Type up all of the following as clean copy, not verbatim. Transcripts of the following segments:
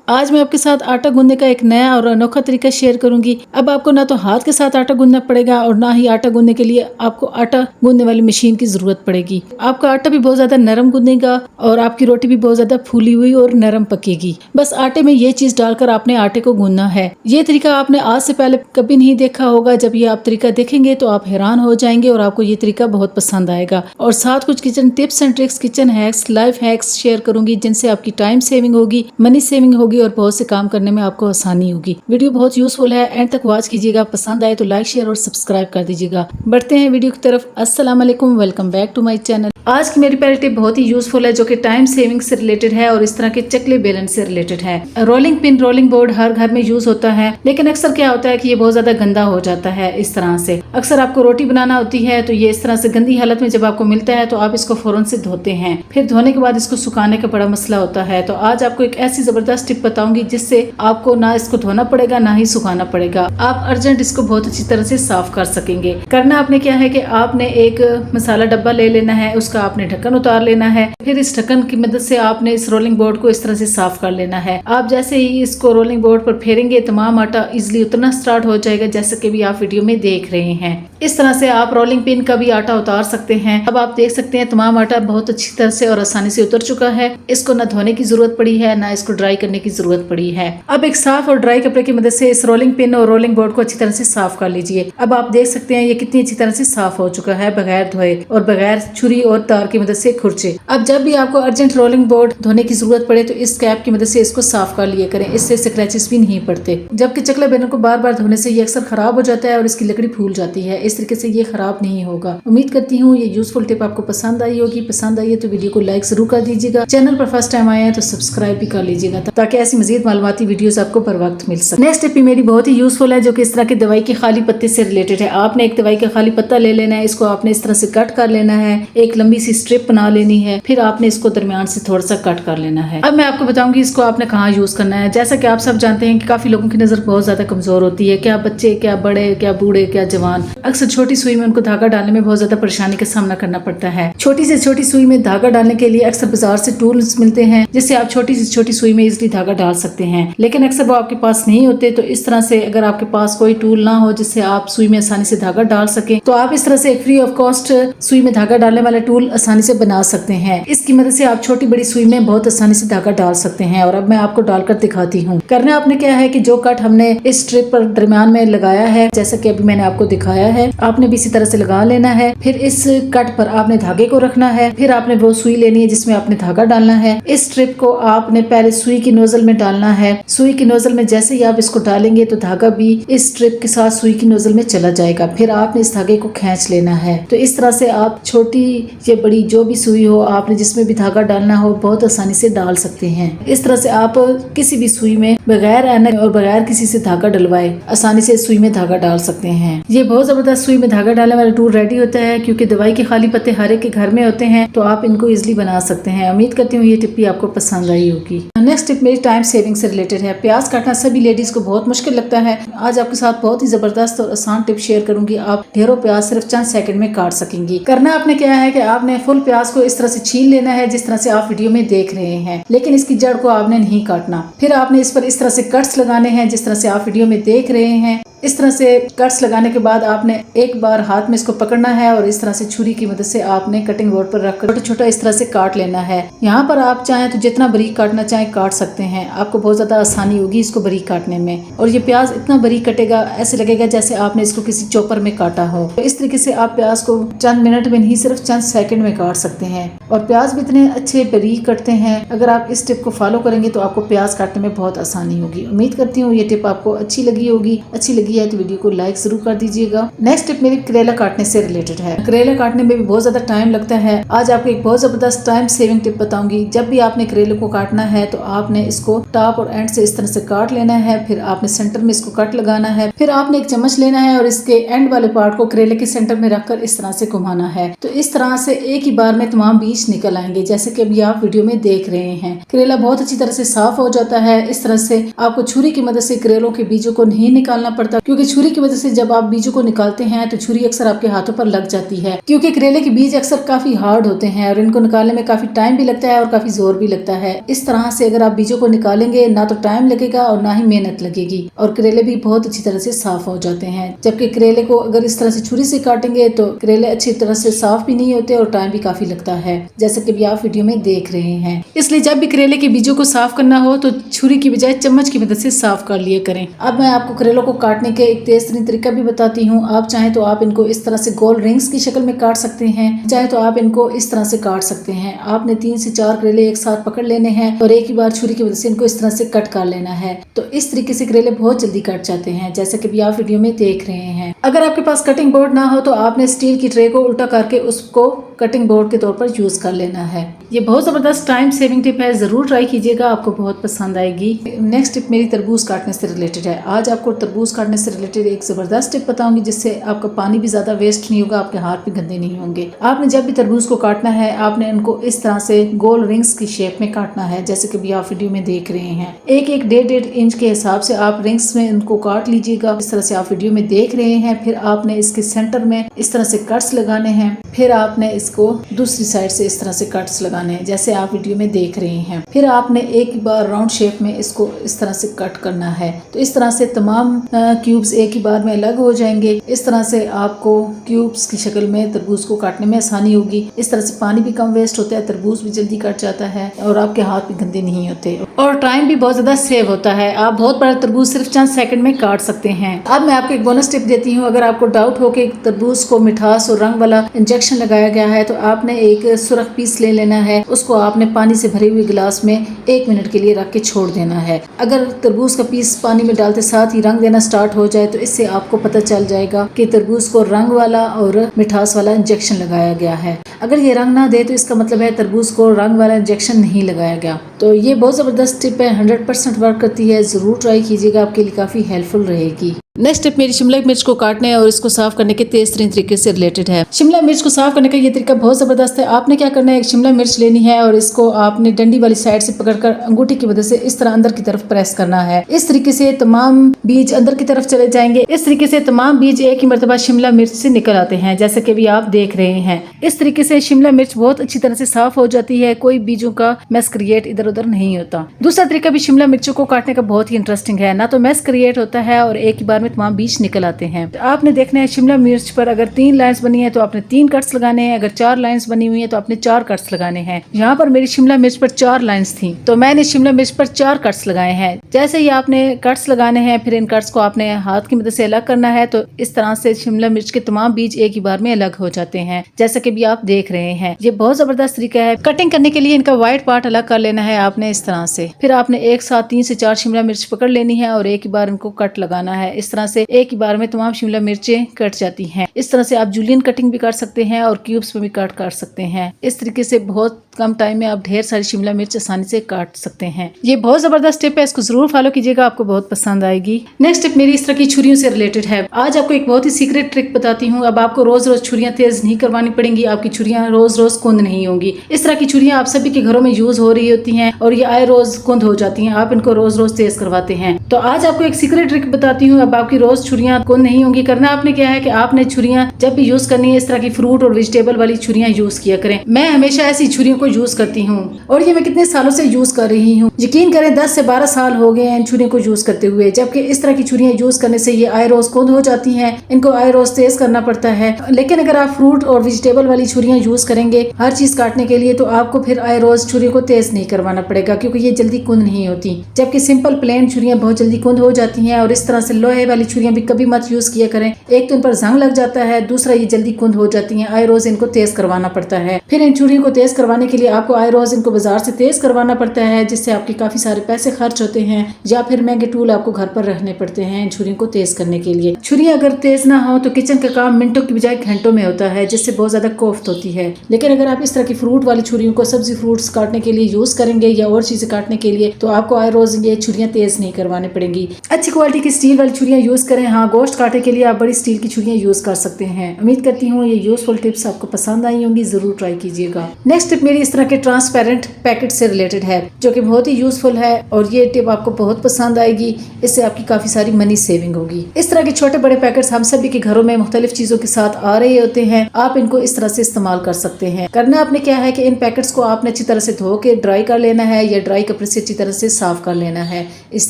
आज मैं आपके साथ आटा गूंदने का एक नया और अनोखा तरीका शेयर करूंगी। अब आपको ना तो हाथ के साथ आटा गूंदना पड़ेगा और ना ही आटा गूंदने के लिए आपको आटा गूंदने वाली मशीन की जरूरत पड़ेगी। आपका आटा भी बहुत ज्यादा नरम गूंदेगा और आपकी रोटी भी बहुत ज्यादा फूली हुई और नरम पकेगी। बस आटे में ये चीज डालकर आपने आटे को गूंदना है। ये तरीका आपने आज से पहले कभी नहीं देखा होगा। जब ये आप तरीका देखेंगे तो आप हैरान हो जाएंगे और आपको ये तरीका बहुत पसंद आएगा। और साथ कुछ kitchen tips and tricks, kitchen hacks, life hacks share करूंगी जिनसे आपकी टाइम सेविंग होगी, मनी सेविंग होगी और बहुत से काम करने में आपको आसानी होगी। वीडियो बहुत यूजफुल है, एंड तक वॉच कीजिएगा। पसंद आए तो लाइक, शेयर और सब्सक्राइब कर दीजिएगा। बढ़ते हैं वीडियो की तरफ। अस्सलाम वालेकुम, welcome back to my channel. आज की मेरी पहली टिप बहुत ही यूजफुल है, जो कि टाइम सेविंग से रिलेटेड है और इस तरह के चकले बेलन से रिलेटेड है। रोलिंग पिन, रोलिंग बोर्ड हर घर में यूज होता है, लेकिन अक्सर क्या होता है कि ये बहुत ज्यादा गंदा हो जाता है। इस तरह से अक्सर आपको रोटी बनाना होती है तो ये इस तरह से गंदी हालत में जब आपको मिलता है तो आप इसको फौरन से धोते हैं। फिर धोने के बाद इसको सुखाने का बड़ा मसला होता है। तो आज आपको एक ऐसी जबरदस्त टिप बताऊंगी जिससे आपको ना इसको धोना पड़ेगा ना ही सुखाना पड़ेगा। आप अर्जेंट इसको बहुत अच्छी तरह से साफ कर सकेंगे। करना आपने क्या है कि आपने एक मसाला डब्बा ले लेना है, उसका आपने ढक्कन उतार लेना है। फिर इस ढक्कन की मदद से आपने इस रोलिंग बोर्ड को इस तरह से साफ कर लेना है। आप जैसे ही इसको रोलिंग बोर्ड पर फेरेंगे तमाम आटा इजिली उतरना स्टार्ट हो जाएगा, जैसे कि भी आप वीडियो में देख रहे हैं। इस तरह से आप रोलिंग पिन का भी आटा उतार सकते हैं। अब आप देख सकते हैं तमाम आटा बहुत अच्छी तरह से और आसानी से उतर चुका है। इसको न धोने की जरूरत पड़ी है, ना इसको ड्राई करने की जरूरत पड़ी है। अब एक साफ और ड्राई कपड़े की मदद से इस रोलिंग पिन और रोलिंग बोर्ड को अच्छी तरह से साफ कर लीजिए। अब आप देख सकते हैं ये कितनी अच्छी तरह से साफ हो चुका है, बगैर धोए और बगैर छुरी और तार की मदद से खुरचे। अब जब भी आपको अर्जेंट रोलिंग बोर्ड धोने की जरूरत पड़े तो इस कैप की मदद से इसको साफ कर लिया करें, इससे स्क्रैचेस भी नहीं पड़ते। जबकि चकले बेलन को बार बार धोने से ये अक्सर खराब हो जाता है और इसकी लकड़ी फूल जाती है। इस तरीके से ये खराब नहीं होगा। उम्मीद करती हूँ ये यूजफुल टिप आपको पसंद आई होगी। पसंद आई है तो वीडियो को लाइक जरूर कर दीजिएगा। चैनल पर फर्स्ट टाइम आए हैं तो सब्सक्राइब भी कर लीजिएगा ताकि ऐसी मजीद मालूमाती वीडियोस आपको बर वक्त मिल सके। नेक्स्ट टिप भी मेरी बहुत ही यूजफुल है, जो कि इस तरह की दवाई के खाली पत्ते से रिलेटेड है। आपने एक दवाई का खाली पत्ता ले लेना है, इसको आपने इस तरह से कट कर लेना है, एक लंबी सी स्ट्रिप बना लेनी है, फिर आपने इसको दरमियान से थोड़ा सा कट कर लेना है। अब मैं आपको बताऊंगी इसको आपने कहाँ यूज करना है। जैसा कि आप सब जानते हैं कि काफी लोगों की नजर बहुत ज्यादा कमजोर होती है, क्या बच्चे, क्या बड़े, क्या बूढ़े, क्या जवान। अक्सर छोटी सुई में उनको धागा डालने में बहुत ज्यादा परेशानी का सामना करना पड़ता है। छोटी से छोटी सुई में धागा डालने के लिए अक्सर बाजार से टूल्स मिलते हैं जिससे आप छोटी से छोटी सुई में इजिली धागा डाल सकते हैं, लेकिन अक्सर वो आपके पास नहीं होते। तो इस तरह से अगर आपके पास कोई टूल ना हो जिससे आप सुई में आसानी से धागा डाल सके तो आप इस तरह से एक फ्री ऑफ कॉस्ट सुई में धागा डालने वाला टूल आसानी से बना सकते हैं। इसकी मदद से आप छोटी बड़ी सुई में बहुत आसानी से धागा डाल सकते हैं। और अब मैं आपको डालकर दिखाती हूँ। करना आपने क्या है कि जो कट हमने इस स्ट्रिप पर दरमियान में लगाया है, जैसा कि अभी मैंने आपको दिखाया है, आपने भी इसी तरह से लगा लेना है। फिर इस कट पर आपने धागे को रखना है, फिर आपने वो सुई लेनी है जिसमें आपने धागा डालना है। इस स्ट्रिप को आपने पहले सुई की नोजल में डालना है। सुई की नोजल में जैसे ही आप इसको डालेंगे तो धागा भी इस स्ट्रिप के साथ सुई की नोजल में चला जाएगा। फिर आपने इस धागे को खींच लेना है। तो इस तरह से आप छोटी या बड़ी जो भी सुई हो, आपने जिसमें भी धागा डालना हो, बहुत आसानी से डाल सकते हैं। इस तरह से आप किसी भी सुई में बगैर ऐनक और बगैर किसी से धागा डलवाए आसानी से सुई में धागा डाल सकते हैं। ये बहुत जबरदस्त सुई में धागा डालने वाला टूल रेडी होता है, क्योंकि दवाई के खाली पत्ते हर एक के घर में होते हैं, तो आप इनको इजिली बना सकते हैं। उम्मीद करती हूँ ये टिप भी आपको पसंद आई होगी। नेक्स्ट टिप मेरी टाइम सेविंग से रिलेटेड है। प्याज काटना सभी लेडीज को बहुत मुश्किल लगता है। आज आपके साथ बहुत ही जबरदस्त और आसान टिप शेयर करूंगी। आप ढेरों प्याज सिर्फ चंद सेकंड में काट सकेंगी। करना आपने क्या है कि आपने फुल प्याज को इस तरह से छील लेना है जिस तरह से आप वीडियो में देख रहे हैं, लेकिन इसकी जड़ को आपने नहीं काटना। फिर आपने इस पर इस तरह से कट्स लगाने हैं जिस तरह से आप वीडियो में देख रहे हैं। इस तरह से कट्स लगाने के बाद आपने एक बार हाथ में इसको पकड़ना है और इस तरह से छुरी की मदद से आपने कटिंग बोर्ड पर रखकर छोटा छोटा इस तरह से काट लेना है। यहाँ पर आप चाहें तो जितना बारीक काटना चाहें काट सकते हैं। आपको बहुत ज्यादा आसानी होगी इसको बारीक काटने में। और ये प्याज इतना बारीक कटेगा, ऐसे लगेगा जैसे आपने इसको किसी चॉपर में काटा हो। तो इस तरीके से आप प्याज को चंद मिनट में नहीं, सिर्फ चंद सेकंड में काट सकते हैं। और प्याज भी इतने अच्छे बारीक कटते हैं। अगर आप इस टिप को फॉलो करेंगे तो आपको प्याज काटने में बहुत आसानी होगी। उम्मीद करती हूँ ये टिप आपको अच्छी लगी होगी। अच्छी लगी है तो वीडियो को लाइक जरूर कर दीजिएगा। नेक्स्ट टिप मेरी करेला काटने से रिलेटेड है। करेला काटने में भी बहुत ज्यादा टाइम लगता है। आज आपको एक बहुत जबरदस्त टाइम सेविंग टिप बताऊंगी। जब भी आपने करेले को काटना है तो आपने इसको टॉप और एंड से इस तरह से काट लेना है। फिर आपने सेंटर में इसको कट लगाना है। फिर आपने एक चम्मच लेना है और इसके एंड वाले पार्ट को करेले के सेंटर में रखकर इस तरह से घुमाना है। तो इस तरह से एक ही बार में तमाम बीज निकल आएंगे, जैसे कि अभी आप वीडियो में देख रहे हैं। करेला बहुत अच्छी तरह से साफ हो जाता है। इस तरह से आपको छुरी की मदद से करेलों के बीजों को नहीं निकालना पड़ता, क्योंकि छुरी की वजह से जब आप बीजों को निकालते हैं तो छुरी अक्सर आपके हाथों पर लग जाती है, क्योंकि करेले के बीज अक्सर काफी हार्ड होते हैं और इनको निकालने में काफी टाइम भी लगता है और काफी जोर भी लगता है। इस तरह से अगर आप बीजों को निकालेंगे ना तो टाइम लगेगा और ना ही मेहनत लगेगी और करेले भी बहुत अच्छी तरह से साफ हो जाते हैं। जबकि करेले को अगर इस तरह से छुरी से काटेंगे तो करेले अच्छी तरह से साफ भी नहीं होते और टाइम भी काफी लगता है, जैसे कि भी आप वीडियो में देख रहे हैं। इसलिए जब भी करेले के बीजों को साफ करना हो तो छुरी की बजाय चम्मच की मदद से साफ कर लिया करें। अब मैं आपको करेलों को काटने के एक तेज तरीन तरीका भी बताती हूँ। आप चाहें तो आप इनको इस तरह से गोल रिंग्स की शक्ल में काट सकते हैं, चाहे तो आप इनको इस तरह से काट सकते हैं। आपने 3 से 4 करेले एक साथ पकड़ लेने हैं और एक ही बार छुरी की मदद से इनको इस तरह से कट कर लेना है। तो इस तरीके से करेले बहुत जल्दी कट जाते हैं, जैसे कि भी आप वीडियो में देख रहे हैं। अगर आपके पास कटिंग बोर्ड ना हो तो आपने स्टील की ट्रे को उल्टा करके उसको कटिंग बोर्ड के तौर पर यूज कर लेना है। ये बहुत जबरदस्त टाइम सेविंग टिप है, जरूर ट्राई कीजिएगा, आपको बहुत पसंद आएगी। नेक्स्ट टिप मेरी तरबूज काटने से रिलेटेड है। आज आपको तरबूज काटने से रिलेटेड एक जबरदस्त टिप बताऊंगी जिससे आपका पानी भी ज्यादा वेस्ट नहीं होगा, आपके हाथ भी गंदे नहीं होंगे। आपने जब भी तरबूज को काटना है आपने इनको इस तरह से गोल रिंग्स की शेप में काटना है, जैसे कि भी आप वीडियो में देख रहे हैं। एक 1.5 इंच के हिसाब से आप रिंग्स में इनको काट लीजिएगा, इस तरह से आप वीडियो में देख रहे हैं। फिर आपने इसके सेंटर में इस तरह से कट्स लगाने हैं, फिर आपने इसको दूसरी साइड से इस तरह से कट्स लगाने हैं, जैसे आप वीडियो में देख रहे हैं। फिर आपने एक बार राउंड शेप में इसको इस तरह से कट करना है। तो इस तरह से तमाम क्यूब्स एक ही बार में अलग हो जाएंगे। इस तरह से आपको क्यूब्स की शक्ल में तरबूज को काटने में आसानी होगी। इस तरह से पानी भी कम वेस्ट होता है, तरबूज भी जल्दी कट जाता है और आपके हाथ भी गंदे नहीं होते और टाइम भी बहुत ज्यादा सेव होता है। आप बहुत बड़ा तरबूज सिर्फ चंद सेकंड में काट सकते हैं। अब मैं आपको एक बोनस टिप देती हूँ। अगर आपको डाउट हो कि तरबूज को मिठास और रंग वाला इंजेक्शन लगाया गया है तो आपने एक सुरख पीस ले लेना है, उसको आपने पानी से भरे हुए गिलास में 1 मिनट के लिए रख के छोड़ देना है। अगर तरबूज का पीस पानी में डालते साथ ही रंग देना स्टार्ट हो जाए तो इससे आपको पता चल जाएगा कि तरबूज को रंग वाला और मिठास वाला इंजेक्शन लगाया गया है। अगर ये रंग ना दे तो इसका मतलब है तरबूज को रंग वाला इंजेक्शन नहीं लगाया गया। तो ये बहुत जबरदस्त टिप है, 100% वर्क करती है, जरूर ट्राई कीजिएगा, आपके लिए काफी हेल्पफुल रहेगी। नेक्स्ट टिप मेरी शिमला मिर्च को काटने और इसको साफ करने के तेज तरीन तरीके से रिलेटेड है। शिमला मिर्च को साफ करने का ये तरीका बहुत जबरदस्त है। आपने क्या करना है, एक शिमला मिर्च लेनी है और इसको आपने डंडी वाली साइड से पकड़कर अंगूठी की मदद से इस तरह अंदर की तरफ प्रेस करना है। इस तरीके से तमाम बीज अंदर की तरफ चले जाएंगे। इस तरीके से तमाम बीज एक ही मरतबा शिमला मिर्च से निकल आते हैं, जैसे कि भी आप देख रहे हैं। इस तरीके से शिमला मिर्च बहुत अच्छी तरह से साफ हो जाती है, कोई बीजों का मैस क्रिएट इधर उधर नहीं होता। दूसरा तरीका भी शिमला मिर्चों को काटने का बहुत ही इंटरेस्टिंग है, ना तो मैस क्रिएट होता है और एक ही बार में तमाम बीज निकल आते हैं। तो आपने देखना है शिमला मिर्च पर अगर 3 लाइंस बनी है तो आपने 3 कट्स लगाने हैं, अगर 4 लाइंस बनी हुई है तो आपने 4 कट्स लगाने हैं। यहाँ पर मेरी शिमला मिर्च पर 4 लाइंस थी तो मैंने शिमला मिर्च पर 4 कट्स लगाए हैं। जैसे ही आपने कट्स लगाने हैं फिर इन कट्स को आपने हाथ की मदद से अलग करना है, तो इस तरह से शिमला मिर्च के तमाम बीज एक ही बार में अलग हो जाते हैं, जैसा कि भी आप देख रहे हैं। ये बहुत जबरदस्त तरीका है। कटिंग करने के लिए इनका व्हाइट पार्ट अलग कर लेना है आपने इस तरह से। फिर आपने एक साथ 3 से 4 शिमला मिर्च पकड़ लेनी है और एक ही बार इनको कट लगाना है। इस तरह से एक ही बार में तमाम शिमला मिर्चें कट जाती हैं। इस तरह से आप जूलियन कटिंग भी कर सकते हैं और क्यूब्स में भी कट कर सकते हैं। इस तरीके से बहुत कम टाइम में आप ढेर सारी शिमला मिर्च आसानी से काट सकते हैं। ये बहुत जबरदस्त टिप है, इसको जरूर फॉलो कीजिएगा, आपको बहुत पसंद आएगी। नेक्स्ट टिप मेरी इस तरह की छुरियों से रिलेटेड है। आज आपको एक बहुत ही सीक्रेट ट्रिक बताती हूँ। अब आपको रोज रोज छुरियां तेज नहीं करवानी पड़ेंगी, आपकी छुरियां रोज रोज कुंद नहीं होंगी। इस तरह की छुरियां आप सभी के घरों में यूज हो रही होती हैं और ये आए रोज कुंद हो जाती हैं, आप इनको रोज रोज तेज करवाते हैं। तो आज आपको एक सीक्रेट ट्रिक बताती हूँ। अब आपकी रोज छुरियां कुंद नहीं होंगी। करना आपने क्या है कि आपने छुरियां जब भी यूज करनी है इस तरह की फ्रूट और वेजिटेबल वाली छुरियां यूज किया करें। मैं हमेशा ऐसी छुरियों को यूज करती हूँ और ये मैं कितने सालों से यूज कर रही हूँ। यकीन करें 10 से 12 साल हो गए हैं इन छुरियों को यूज करते हुए। जबकि इस तरह की छुरियां यूज करने से ये आए रोज कुंद हो जाती हैं, इनको आए रोज तेज करना पड़ता है। लेकिन अगर आप फ्रूट और वेजिटेबल वाली छुरियां यूज करेंगे हर चीज काटने के लिए तो आपको फिर आए रोज छुरी को तेज नहीं करवाना पड़ेगा, क्योंकि ये जल्दी कुंद नहीं होती। जबकि सिंपल प्लेन छुरियां बहुत जल्दी कुंद हो जाती हैं। और इस तरह से लोहे वाली छुरियां भी कभी मत यूज किया करें। एक तो इन पर जंग लग जाता है, दूसरा ये जल्दी कुंद हो जाती हैं, आए रोज इनको तेज करवाना पड़ता है। फिर इन छुरियों को तेज करवाने के लिए आपको आए रोज इनको बाजार से तेज करवाना पड़ता है, जिससे आपके काफी सारे पैसे खर्च होते हैं, या फिर महंगे टूल आपको घर पर रखने पड़ते हैं इन छुरियों को तेज करने के लिए। छुरियां अगर तेज ना हो तो किचन का काम मिनटों की बजाय घंटों में होता है, जिससे बहुत ज्यादा कोफ्त होती है। लेकिन अगर आप इस तरह की फ्रूट वाली छुरियों को सब्जी फ्रूट्स काटने के लिए यूज करेंगे या और चीजें काटने के लिए तो आपको आए रोज ये छुरियां तेज नहीं करवानी पड़ेंगी। अच्छी क्वालिटी की स्टील वाली छुरियां छुरियाँ यूज़ करें। हाँ, गोश्त काटने के लिए आप बड़ी स्टील की छुरियाँ यूज़ कर सकते हैं। उम्मीद करती हूँ ये यूज़फुल टिप्स आपको पसंद आई होंगी, ज़रूर ट्राई कीजिएगा। नेक्स्ट टिप मेरी इस तरह के ट्रांसपेरेंट पैकेट से रिलेटेड है, जो कि बहुत ही यूज़फुल है और ये टिप आपको बहुत पसंद आएगी। इससे आपकी काफ़ी सारी मनी सेविंग होगी। इस तरह के छोटे बड़े पैकेट्स हम सभी के घरों में मुख्तलिफ चीज़ों के साथ आ रहे होते हैं। आप इनको इस तरह से इस्तेमाल कर सकते हैं। करना आपने क्या है कि इन पैकेट्स को आपने अच्छी तरह से धो के ड्राई कर लेना है या ड्राई कपड़े से अच्छी तरह से साफ कर लेना है। इस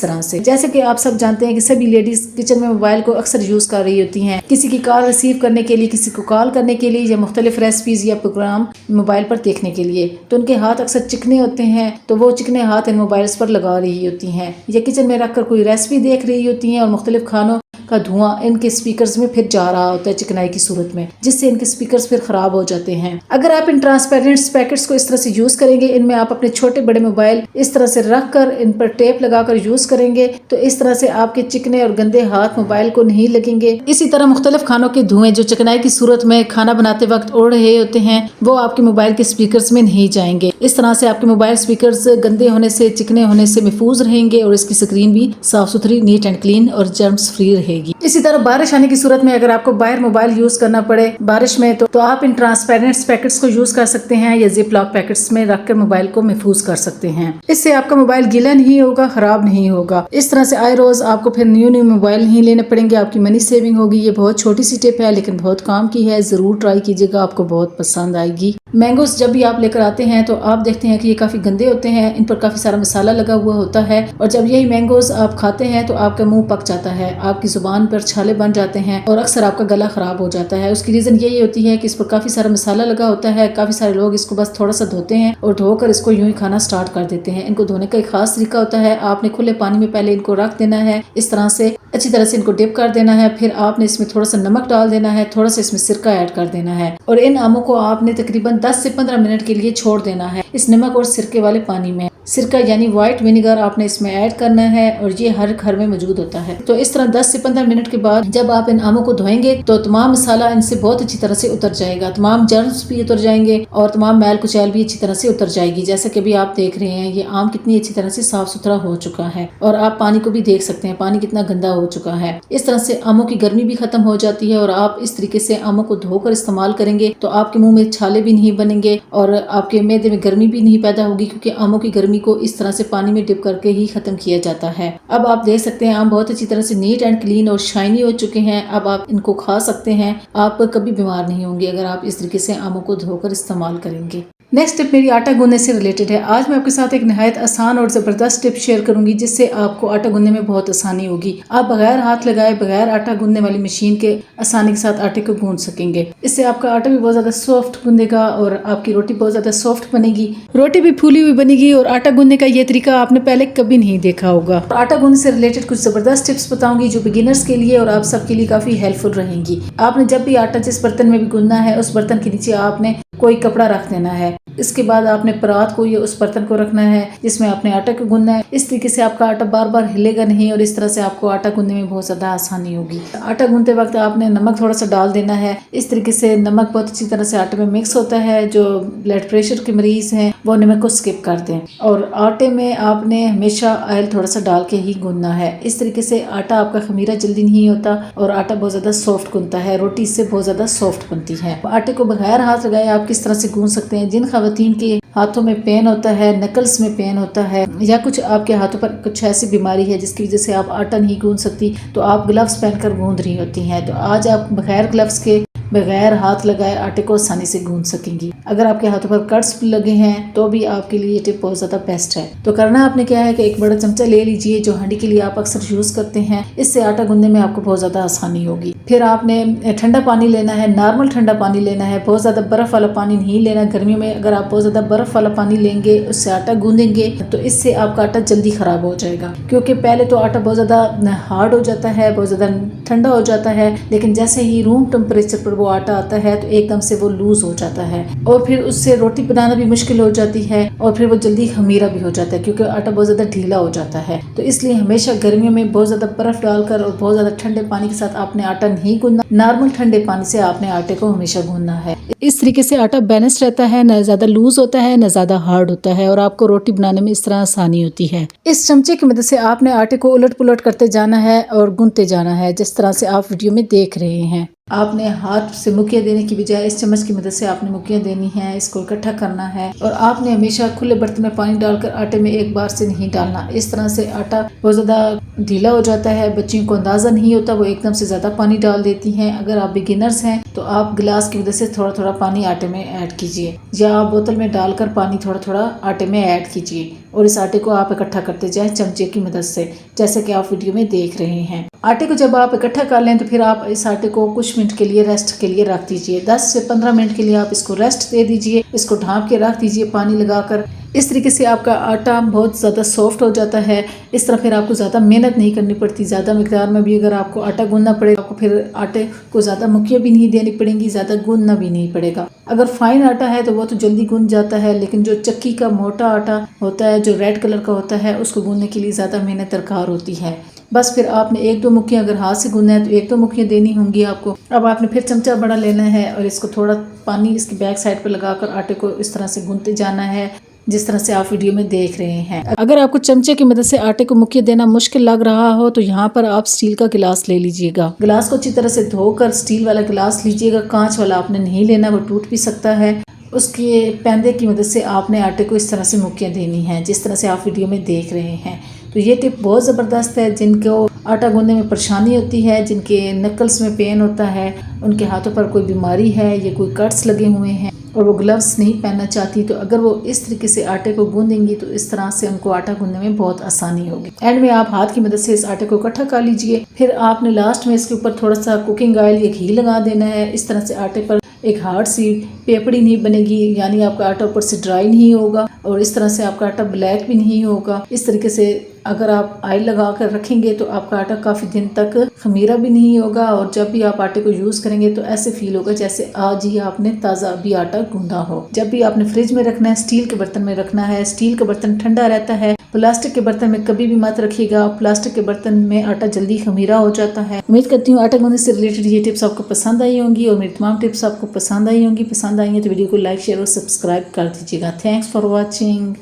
तरह से जैसे कि आप सब जानते हैं कि सभी लेडीज किचन में मोबाइल को अक्सर यूज कर रही होती हैं, किसी की कॉल रिसीव करने के लिए, किसी को कॉल करने के लिए या मुख्तलिफ रेसिपीज या प्रोग्राम मोबाइल पर देखने के लिए। तो उनके हाथ अक्सर चिकने होते हैं, तो वो चिकने हाथ इन मोबाइल्स पर लगा रही होती हैं या किचन में रखकर कोई रेसिपी देख रही होती हैं और मुख्तलिफ खानों का धुआं इनके स्पीकर्स में फिर जा रहा होता है चिकनाई की सूरत में, जिससे इनके स्पीकर्स फिर खराब हो जाते हैं। अगर आप इन ट्रांसपेरेंट पैकेट्स को इस तरह से यूज करेंगे, इनमें आप अपने छोटे बड़े मोबाइल इस तरह से रख कर इन पर टेप लगाकर यूज करेंगे, तो इस तरह से आपके चिकने और गंदे हाथ मोबाइल को नहीं लगेंगे। इसी तरह मुख्तलिफ खानों के धुएं जो चिकनाई की सूरत में खाना बनाते वक्त उड़ रहे होते हैं, वो आपके मोबाइल के स्पीकर्स में नहीं जाएंगे। इस तरह से आपके मोबाइल स्पीकर्स गंदे होने से, चिकने होने से महफूज रहेंगे और इसकी स्क्रीन भी साफ सुथरी, नीट एंड क्लीन और जर्म्स फ्री रहेगी। इसी तरह बारिश आने की सूरत में अगर आपको बाहर मोबाइल यूज करना पड़े बारिश में, तो आप इन ट्रांसपेरेंट पैकेट्स को यूज कर सकते हैं या जिप लॉक पैकेट्स में रखकर मोबाइल को महफूज कर सकते हैं। इससे आपका मोबाइल गीला नहीं होगा, खराब नहीं होगा। इस तरह से आए रोज आपको फिर न्यू मोबाइल नहीं लेने पड़ेंगे, आपकी मनी सेविंग होगी। ये बहुत छोटी सी टिप है लेकिन बहुत काम की है, जरूर ट्राई कीजिएगा, आपको बहुत पसंद आएगी। मैंगोस जब भी आप लेकर आते हैं तो आप देखते हैं कि ये काफी गंदे होते हैं, इन पर काफी सारा मसाला लगा हुआ होता है और जब यही मैंगोस आप खाते हैं तो आपका मुंह पक जाता है, आपकी जुबान पर छाले बन जाते हैं और अक्सर आपका गला खराब हो जाता है। उसकी रीजन यही होती है कि इस पर काफी सारा मसाला लगा होता है। काफी सारे लोग इसको बस थोड़ा सा धोते हैं और धोकर इसको यूं ही खाना स्टार्ट कर देते हैं। इनको धोने का एक खास तरीका होता है। आपने खुले पानी में पहले इनको रख देना है, इस तरह से अच्छी तरह से इनको डिप कर देना है, फिर आपने इसमें थोड़ा सा नमक डाल देना है, थोड़ा सा इसमें सिरका ऐड कर देना है और इन आमों को आपने तकरीबन 10 से 15 मिनट के लिए छोड़ देना है इस नमक और सिरके वाले पानी में। सिरका यानी व्हाइट विनेगर आपने इसमें ऐड करना है और ये हर घर में मौजूद होता है। तो इस तरह 10 से 15 मिनट के बाद जब आप इन आमों को धोएंगे तो तमाम मसाला इनसे बहुत अच्छी तरह से उतर जाएगा, तमाम जर्म्स भी उतर जाएंगे और तमाम मैल कुचैल भी अच्छी तरह से उतर जाएगी। जैसे कि अभी आप देख रहे हैं ये आम कितनी अच्छी तरह से साफ सुथरा हो चुका है और आप पानी को भी देख सकते हैं, पानी कितना गंदा हो चुका है। इस तरह से आमों की गर्मी भी खत्म हो जाती है और आप इस तरीके से आमों को धोकर इस्तेमाल करेंगे तो आपके मुंह में छाले भी नहीं बनेंगे और आपके मैदे में गर्मी भी नहीं पैदा होगी, क्योंकि आमों की गर्मी को इस तरह से पानी में डिप करके ही खत्म किया जाता है। अब आप देख सकते हैं आम बहुत अच्छी तरह से नीट एंड क्लीन और शाइनी हो चुके हैं। अब आप इनको खा सकते हैं, आप कभी बीमार नहीं होंगे अगर आप इस तरीके से आमों को धोकर इस्तेमाल करेंगे। नेक्स्ट टिप मेरी आटा गूंदने से रिलेटेड है। आज मैं आपके साथ एक नहायत आसान और ज़बरदस्त टिप शेयर करूंगी जिससे आपको आटा गूंदने में बहुत आसानी होगी। आप बगैर हाथ लगाए, बगैर आटा गूंदने वाली मशीन के आसानी के साथ आटे को गूंद सकेंगे। इससे आपका आटा भी बहुत ज़्यादा सॉफ्ट गूंदेगा और आपकी रोटी बहुत ज़्यादा सॉफ्ट बनेगी, रोटी भी फूली हुई बनेगी। और आटा गूंदने का ये तरीका आपने पहले कभी नहीं देखा होगा। आटा गूंदने से रिलेटेड कुछ ज़बरदस्त टिप्स बताऊंगी जो बिगिनर्स के लिए और आप सबके लिए काफ़ी हेल्पफुल रहेंगी। आपने जब भी आटा जिस बर्तन में भी गूंदना है उस बर्तन के नीचे आपने कोई कपड़ा रख देना है। इसके बाद आपने परात को या उस बर्तन को रखना है जिसमें आपने आटा को गूंदना है। इस तरीके से आपका आटा बार बार हिलेगा नहीं और इस तरह से आपको आटा गूंदने में बहुत ज़्यादा आसानी होगी। आटा गूंदते वक्त आपने नमक थोड़ा सा डाल देना है। इस तरीके से नमक बहुत अच्छी तरह से आटे में मिक्स होता है। जो ब्लड प्रेशर के मरीज हैं वो नमक को स्किप कर दें और आटे में आपने हमेशा ऑयल थोड़ा सा डाल के ही गूंदना है। इस तरीके से आटा आपका खमीरा जल्दी नहीं होता और आटा बहुत ज़्यादा सॉफ्ट गूंदता है, रोटी इससे बहुत ज़्यादा सॉफ्ट बनती है। आटे को बगैर हाथ लगाए आप किस तरह से गूंद सकते हैं। जिन खवातीन के हाथों में पेन होता है, नकल्स में पेन होता है या कुछ आपके हाथों पर कुछ ऐसी बीमारी है जिसकी वजह से आप आटा नहीं गूंद सकती, तो आप ग्लव्स पहनकर गूंद रही होती हैं, तो आज आप बगैर ग्लव्स के बगैर हाथ लगाए आटे को आसानी से गूंद सकेंगी। अगर आपके हाथों पर कट्स लगे हैं तो भी आपके लिए ये टिप बहुत ज़्यादा बेस्ट है। तो करना आपने क्या है कि एक बड़ा चमचा ले लीजिए जो हांडी के लिए आप अक्सर यूज़ करते हैं। इससे आटा गूंदने में आपको बहुत ज़्यादा आसानी होगी। फिर आपने ठंडा पानी लेना है, नॉर्मल ठंडा पानी लेना है, बहुत ज़्यादा बर्फ़ वाला पानी नहीं लेना। गर्मियों में अगर आप बहुत ज़्यादा बर्फ़ वाला पानी लेंगे उससे आटा गूंदेंगे तो इससे आपका आटा जल्दी ख़राब हो जाएगा, क्योंकि पहले तो आटा बहुत ज़्यादा हार्ड हो जाता है, बहुत ज़्यादा ठंडा हो जाता है, लेकिन जैसे ही रूम टेम्परेचर पर वो आटा आता है तो एकदम से वो लूज हो जाता है और फिर उससे रोटी बनाना भी मुश्किल हो जाती है और फिर वो जल्दी खमीरा भी हो जाता है क्योंकि आटा बहुत ज्यादा ढीला हो जाता है। तो इसलिए हमेशा गर्मियों में बहुत ज्यादा बर्फ डालकर और बहुत ज्यादा ठंडे पानी के साथ आपने आटा नहीं गूंदना, नॉर्मल ठंडे पानी से आपने आटे को हमेशा गूंदना है। इस तरीके से आटा बैलेंस रहता है, न ज्यादा लूज होता है न ज्यादा हार्ड होता है और आपको रोटी बनाने में इस तरह आसानी होती है। इस चमचे की मदद से आपने आटे को उलट पुलट करते जाना है और गूंदते जाना है जिस तरह से आप वीडियो में देख रहे हैं। आपने हाथ से मुक्कियाँ देने की बजाय इस चम्मच की मदद से आपने मुक्कियाँ देनी है, इसको इकट्ठा करना है और आपने हमेशा खुले बर्तन में पानी डालकर आटे में एक बार से नहीं डालना। इस तरह से आटा बहुत ज़्यादा ढीला हो जाता है, बच्चियों को अंदाज़ा नहीं होता, वो एकदम से ज़्यादा पानी डाल देती हैं। अगर आप बिगिनर्स हैं तो आप गिलास की मदद से थोड़ा थोड़ा पानी आटे में ऐड कीजिए या आप बोतल में डालकर पानी थोड़ा थोड़ा आटे में ऐड कीजिए और इस आटे को आप इकट्ठा करते जाएं चमचे की मदद से, जैसे कि आप वीडियो में देख रहे हैं। आटे को जब आप इकट्ठा कर लें तो फिर आप इस आटे को कुछ मिनट के लिए रेस्ट के लिए रख दीजिए। 10 से 15 मिनट के लिए आप इसको रेस्ट दे दीजिए, इसको ढाँप के रख दीजिए पानी लगाकर। इस तरीके से आपका आटा बहुत ज़्यादा सॉफ्ट हो जाता है। इस तरह फिर आपको ज़्यादा मेहनत नहीं करनी पड़ती। ज़्यादा मिकदार में भी अगर आपको आटा गूंदना पड़ेगा आपको फिर आटे को ज़्यादा मुक्कियाँ भी नहीं देनी पड़ेंगी, ज़्यादा गूंदना भी नहीं पड़ेगा। अगर फाइन आटा है तो वो तो जल्दी गूंद जाता है, लेकिन जो चक्की का मोटा आटा होता है जो रेड कलर का होता है उसको गूंदने के लिए ज़्यादा मेहनत दरकार होती है। बस फिर आपने एक दो मुक्कियाँ अगर हाथ से गूंदना है तो एक दो मुक्कियाँ देनी होंगी आपको। अब आपने फिर चमचा बड़ा लेना है और इसको थोड़ा पानी इसकी बैक साइड पर लगाकर आटे को इस तरह से गूंदते जाना है जिस तरह से आप वीडियो में देख रहे हैं। अगर आपको चमचे की मदद से आटे को मुक्कियाँ देना मुश्किल लग रहा हो तो यहाँ पर आप स्टील का गिलास ले लीजिएगा। गिलास को अच्छी तरह से धोकर स्टील वाला गिलास लीजिएगा, कांच वाला आपने नहीं लेना, वो टूट भी सकता है। उसके पैंदे की मदद से आपने आटे को इस तरह से मुक्कियाँ देनी हैं जिस तरह से आप वीडियो में देख रहे हैं। तो ये टिप बहुत ज़बरदस्त है। जिनको आटा गूंदने में परेशानी होती है, जिनके नकल्स में पेन होता है, उनके हाथों पर कोई बीमारी है या कोई कट्स लगे हुए हैं और वो ग्लव्स नहीं पहनना चाहती, तो अगर वो इस तरीके से आटे को गूंदेंगी तो इस तरह से उनको आटा गूंदने में बहुत आसानी होगी। एंड में आप हाथ की मदद से इस आटे को इकट्ठा कर लीजिए। फिर आपने लास्ट में इसके ऊपर थोड़ा सा कुकिंग ऑयल या घी लगा देना है। इस तरह से आटे पर एक हार्ड सी पेपड़ी नहीं बनेगी, यानी आपका आटा ऊपर से ड्राई नहीं होगा और इस तरह से आपका आटा ब्लैक भी नहीं होगा। इस तरीके से अगर आप ऑयल लगा कर रखेंगे तो आपका आटा काफ़ी दिन तक खमीरा भी नहीं होगा और जब भी आप आटे को यूज़ करेंगे तो ऐसे फील होगा जैसे आज ही आपने ताज़ा अभी आटा गूंदा हो। जब भी आपने फ्रिज में रखना है स्टील के बर्तन में रखना है। स्टील का बर्तन ठंडा रहता है, प्लास्टिक के बर्तन में कभी भी मत रखिएगा। प्लास्टिक के बर्तन में आटा जल्दी खमीरा हो जाता है। उम्मीद करती हूँ आटा गूंदने से रिलेटेड ये टिप्स आपको पसंद आई होंगी और मेरी तमाम टिप्स आपको पसंद आई होंगी। पसंद आई है तो वीडियो को लाइक शेयर और सब्सक्राइब कर दीजिएगा। Thanks for watching.